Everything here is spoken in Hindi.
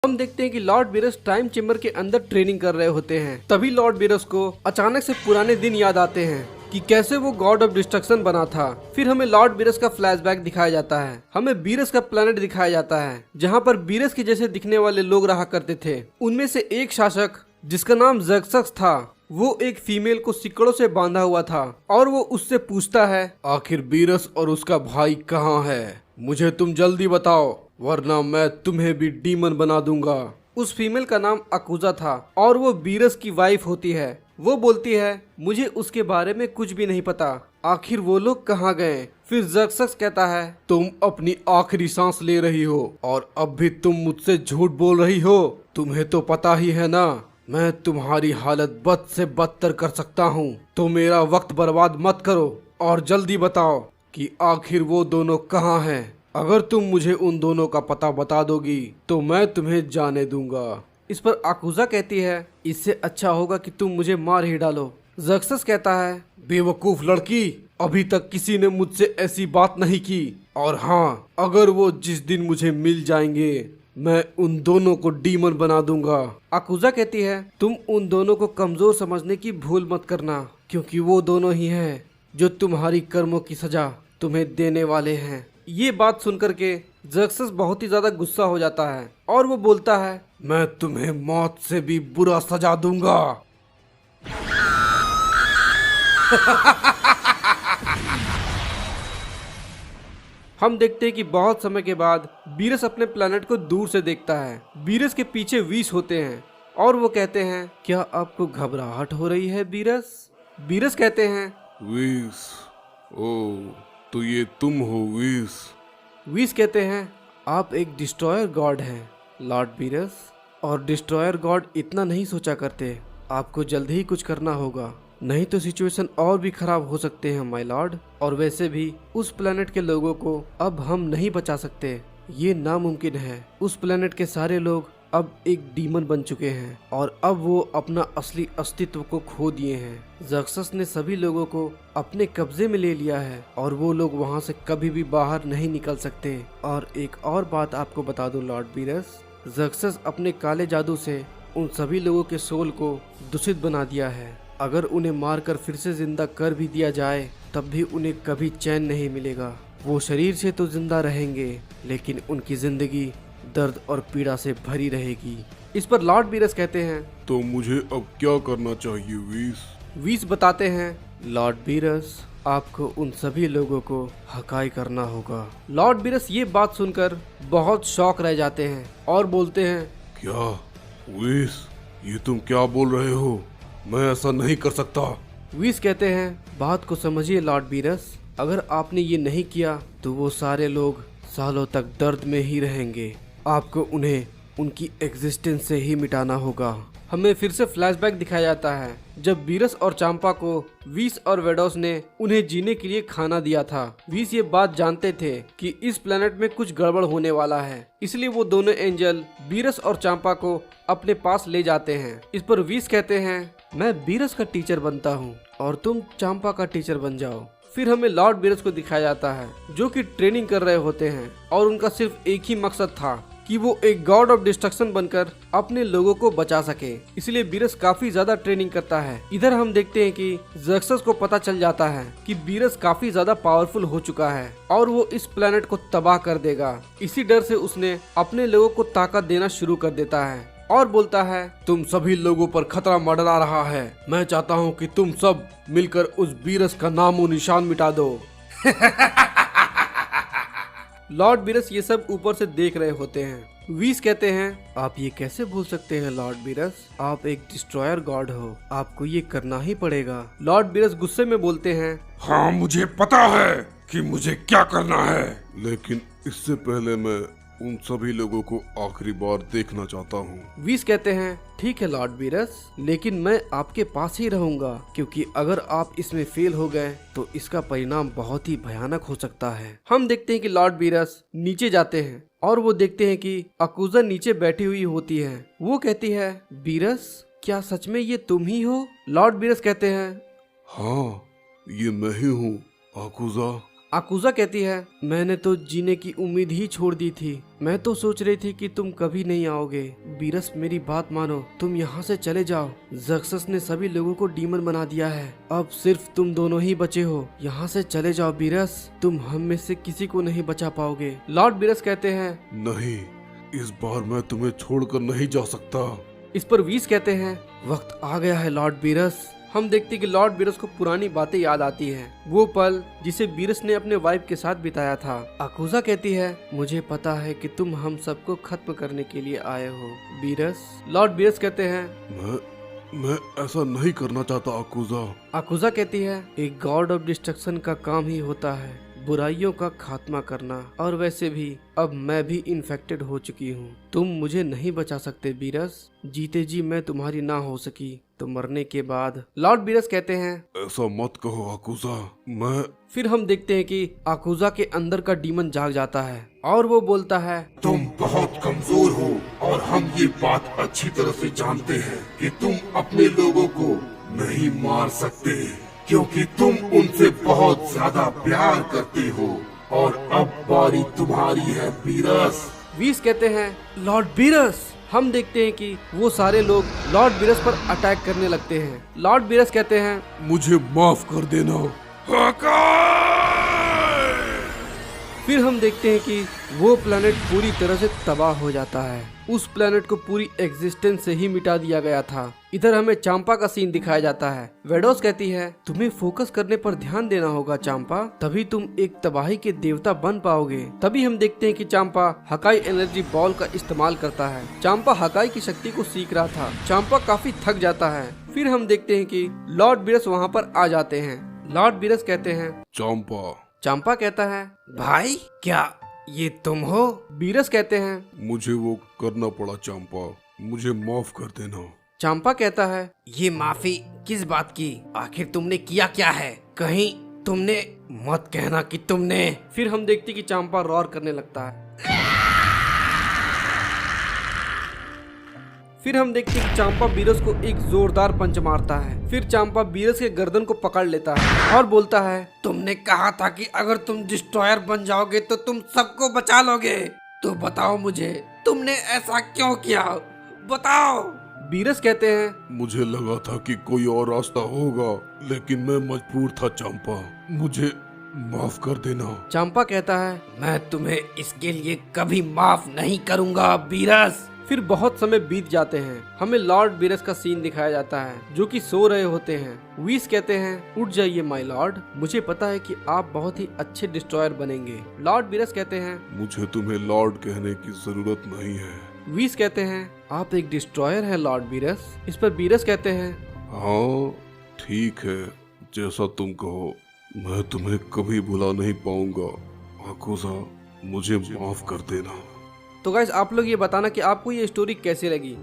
हम देखते हैं कि लॉर्ड बीरस टाइम चेम्बर के अंदर ट्रेनिंग कर रहे होते हैं। तभी लॉर्ड बीरस को अचानक से पुराने दिन याद आते हैं कि कैसे वो गॉड ऑफ डिस्ट्रक्शन बना था। फिर हमें लॉर्ड बीरस का फ्लैशबैक दिखाया जाता है। हमें बीरस का प्लेनेट दिखाया जाता है जहाँ पर बीरस के जैसे दिखने वाले लोग रहा करते थे। उनमें से एक शासक जिसका नाम ज़र्क्सस था, वो एक फीमेल को सिकड़ों से बांधा हुआ था और वो उससे पूछता है, आखिर बीरस और उसका भाई कहाँ है? मुझे तुम जल्दी बताओ वरना मैं तुम्हें भी डीमन बना दूंगा। उस फीमेल का नाम अकूजा था और वो बीरस की वाइफ होती है। वो बोलती है, मुझे उसके बारे में कुछ भी नहीं पता, आखिर वो लोग कहाँ गए? फिर ज़र्क्सस कहता है, तुम अपनी आखिरी सांस ले रही हो और अब भी तुम मुझसे झूठ बोल रही हो। तुम्हें तो पता ही है ना, मैं तुम्हारी हालत बद से बदतर कर सकता हूँ। तो मेरा वक्त बर्बाद मत करो और जल्दी बताओ कि आखिर वो दोनों कहाँ हैं। अगर तुम मुझे उन दोनों का पता बता दोगी तो मैं तुम्हें जाने दूंगा। इस पर अकूजा कहती है, इससे अच्छा होगा कि तुम मुझे मार ही डालो। ज़र्क्सस कहता है, बेवकूफ लड़की, अभी तक किसी ने मुझसे ऐसी बात नहीं की। और हाँ, अगर वो जिस दिन मुझे मिल जाएंगे मैं उन दोनों को डीमन बना दूंगा। अकूजा कहती है, तुम उन दोनों को कमजोर समझने की भूल मत करना, क्योंकि वो दोनों ही हैं जो तुम्हारी कर्मों की सजा तुम्हें देने वाले हैं। ये बात सुनकर के ज़र्क्सस बहुत ही ज्यादा गुस्सा हो जाता है और वो बोलता है, मैं तुम्हें मौत से भी बुरा सजा दूंगा। हम देखते हैं कि बहुत समय के बाद बीरस अपने प्लेनेट को दूर से देखता है। बीरस के पीछे विश होते हैं और वो कहते हैं, क्या आपको घबराहट हो रही है बीरस? बीरस कहते हैं, विश, ओ तो ये तुम हो विश। विश कहते हैं, आप एक डिस्ट्रॉयर गॉड हैं लॉर्ड बीरस, और डिस्ट्रॉयर गॉड इतना नहीं सोचा करते। आपको जल्द ही कुछ करना होगा, नहीं तो सिचुएशन और भी खराब हो सकते हैं माय लॉर्ड। और वैसे भी उस प्लेनेट के लोगों को अब हम नहीं बचा सकते, ये नामुमकिन है। उस प्लेनेट के सारे लोग अब एक डीमन बन चुके हैं और अब वो अपना असली अस्तित्व को खो दिए हैं। ज़र्क्सस ने सभी लोगों को अपने कब्जे में ले लिया है और वो लोग वहाँ से कभी भी बाहर नहीं निकल सकते। और एक और बात आपको बता दूं लॉर्ड बीरस, ज़र्क्सस अपने काले जादू से उन सभी लोगों के सोल को दूषित बना दिया है। अगर उन्हें मारकर फिर से जिंदा कर भी दिया जाए तब भी उन्हें कभी चैन नहीं मिलेगा। वो शरीर से तो जिंदा रहेंगे लेकिन उनकी जिंदगी दर्द और पीड़ा से भरी रहेगी। इस पर लॉर्ड बीरस कहते हैं, तो मुझे अब क्या करना चाहिए विश? विश बताते हैं, लॉर्ड बीरस आपको उन सभी लोगों को हकाई करना होगा। लॉर्ड बीरस ये बात सुनकर बहुत शौक रह जाते हैं और बोलते हैं, क्या विश, ये तुम क्या बोल रहे हो? मैं ऐसा नहीं कर सकता। विश कहते हैं, बात को समझिए लॉर्ड बीरस, अगर आपने ये नहीं किया तो वो सारे लोग सालों तक दर्द में ही रहेंगे। आपको उन्हें उनकी एग्जिस्टेंस से ही मिटाना होगा। हमें फिर से फ्लैशबैक दिखाया जाता है जब बीरस और चांपा को विश और वेडोस ने उन्हें जीने के लिए खाना दिया था। विश ये बात जानते थे कि इस प्लेनेट में कुछ गड़बड़ होने वाला है, इसलिए वो दोनों एंजल बीरस और चांपा को अपने पास ले जाते हैं। इस पर विश कहते हैं, मैं बीरस का टीचर बनता हूँ और तुम चांपा का टीचर बन जाओ। फिर हमें लॉर्ड बीरस को दिखाया जाता है जो कि ट्रेनिंग कर रहे होते हैं और उनका सिर्फ एक ही मकसद था कि वो एक गॉड ऑफ डिस्ट्रक्शन बनकर अपने लोगों को बचा सके। इसलिए बीरस काफी ज्यादा ट्रेनिंग करता है। इधर हम देखते हैं कि ज़र्क्सस को पता चल जाता है कि बीरस काफी ज्यादा पावरफुल हो चुका है और वो इस प्लेनेट को तबाह कर देगा। इसी डर से उसने अपने लोगों को ताकत देना शुरू कर देता है और बोलता है, तुम सभी लोगों पर खतरा मंडरा रहा है। मैं चाहता हूँ कि तुम सब मिलकर उस बीरस का नामो निशान मिटा दो। लॉर्ड बीरस ये सब ऊपर से देख रहे होते हैं। विश कहते हैं, आप ये कैसे भूल सकते हैं लॉर्ड बीरस, आप एक डिस्ट्रॉयर गॉड हो, आपको ये करना ही पड़ेगा। लॉर्ड बीरस गुस्से में बोलते हैं, हाँ मुझे पता है कि मुझे क्या करना है, लेकिन इससे पहले मैं उन सभी लोगों को आखिरी बार देखना चाहता हूँ। विश कहते हैं, ठीक है लॉर्ड बीरस, लेकिन मैं आपके पास ही रहूंगा, क्योंकि अगर आप इसमें फेल हो गए तो इसका परिणाम बहुत ही भयानक हो सकता है। हम देखते हैं कि लॉर्ड बीरस नीचे जाते हैं और वो देखते हैं कि अकूजा नीचे बैठी हुई होती है। वो कहती है, बीरस क्या सच में ये तुम ही हो? लॉर्ड बीरस कहते हैं, हाँ ये मैं ही हूँ अकूजा। आकुजा कहती है, मैंने तो जीने की उम्मीद ही छोड़ दी थी। मैं तो सोच रही थी कि तुम कभी नहीं आओगे। बीरस मेरी बात मानो, तुम यहाँ से चले जाओ। ज़क्सस ने सभी लोगों को डीमन बना दिया है। अब सिर्फ तुम दोनों ही बचे हो। यहाँ से चले जाओ बीरस, तुम हम में से किसी को नहीं बचा पाओगे। लॉर्ड बीरस कहते हैं, नहीं, इस बार मैं तुम्हें छोड़कर नहीं जा सकता। इस पर वीस कहते हैं, वक्त आ गया है लॉर्ड बीरस। हम देखते कि लॉर्ड बीरस को पुरानी बातें याद आती हैं। वो पल जिसे बीरस ने अपने वाइफ के साथ बिताया था। आकुजा कहती है, मुझे पता है कि तुम हम सबको खत्म करने के लिए आए हो बीरस। लॉर्ड बीरस कहते हैं, मैं ऐसा नहीं करना चाहता आकुजा। आकुजा कहती है, एक गॉड ऑफ डिस्ट्रक्शन का काम ही होता है बुराइयों का खात्मा करना, और वैसे भी अब मैं भी इन्फेक्टेड हो चुकी हूँ। तुम मुझे नहीं बचा सकते बीरस। जीते जी मैं तुम्हारी ना हो सकी तो मरने के बाद। लॉर्ड बीरस कहते हैं, ऐसा मत कहो आकुजा। मैं फिर हम देखते हैं कि आकुजा के अंदर का डीमन जाग जाता है और वो बोलता है, तुम बहुत कमजोर हो और हम ये बात अच्छी तरह से जानते हैं कि तुम अपने लोगों को नहीं मार सकते, क्योंकि तुम उनसे बहुत ज्यादा प्यार करते हो और अब बारी तुम्हारी है बीरस। वीस कहते हैं, लॉर्ड बीरस। हम देखते हैं कि वो सारे लोग लॉर्ड बीरस पर अटैक करने लगते हैं। लॉर्ड बीरस कहते हैं, मुझे माफ कर देना। फिर हम देखते हैं कि वो प्लेनेट पूरी तरह से तबाह हो जाता है। उस प्लेनेट को पूरी एग्जिस्टेंस से ही मिटा दिया गया था। इधर हमें चांपा का सीन दिखाया जाता है। वेडोस कहती है, तुम्हें फोकस करने पर ध्यान देना होगा चांपा, तभी तुम एक तबाही के देवता बन पाओगे। तभी हम देखते हैं कि चांपा हकाई एनर्जी बॉल का इस्तेमाल करता है। चांपा हकाई की शक्ति को सीख रहा था। चांपा काफी थक जाता है। फिर हम देखते हैं कि लॉर्ड बीरस वहाँ पर आ जाते हैं। लॉर्ड बीरस कहते हैं, चांपा कहता है, भाई क्या ये तुम हो? बीरस कहते हैं, मुझे वो करना पड़ा चांपा, मुझे माफ कर देना। चांपा कहता है, ये माफी किस बात की? आखिर तुमने किया क्या है? कहीं तुमने मत कहना कि तुमने। फिर हम देखते कि चांपा रॉर करने लगता है। फिर हम देखते कि चांपा बीरस को एक जोरदार पंच मारता है। फिर चांपा बीरस के गर्दन को पकड़ लेता है और बोलता है, तुमने कहा था कि अगर तुम डिस्ट्रॉयर बन जाओगे तो तुम सबको बचा लोगे। तो बताओ मुझे, तुमने ऐसा क्यों किया? बताओ। बीरस कहते हैं, मुझे लगा था कि कोई और रास्ता होगा, लेकिन मैं मजबूर था चांपा, मुझे माफ कर देना। चांपा कहता है, मैं तुम्हें इसके लिए कभी माफ नहीं करूंगा बीरस। फिर बहुत समय बीत जाते हैं। हमें लॉर्ड बीरस का सीन दिखाया जाता है जो कि सो रहे होते हैं। वीस कहते हैं, उठ जाइए माय लॉर्ड, मुझे पता है कि आप बहुत ही अच्छे डिस्ट्रॉयर बनेंगे। लॉर्ड बीरस कहते हैं, मुझे तुम्हें लॉर्ड कहने की जरूरत नहीं है। वीस कहते हैं, आप एक डिस्ट्रॉयर हैं लॉर्ड बीरस। इस पर बीरस कहते हैं, हाँ ठीक है, जैसा तुम कहो, मैं तुम्हें कभी भुला नहीं पाऊंगा। आकुजा, मुझे माफ कर देना। तो गाइस आप लोग ये बताना कि आपको ये स्टोरी कैसी लगी।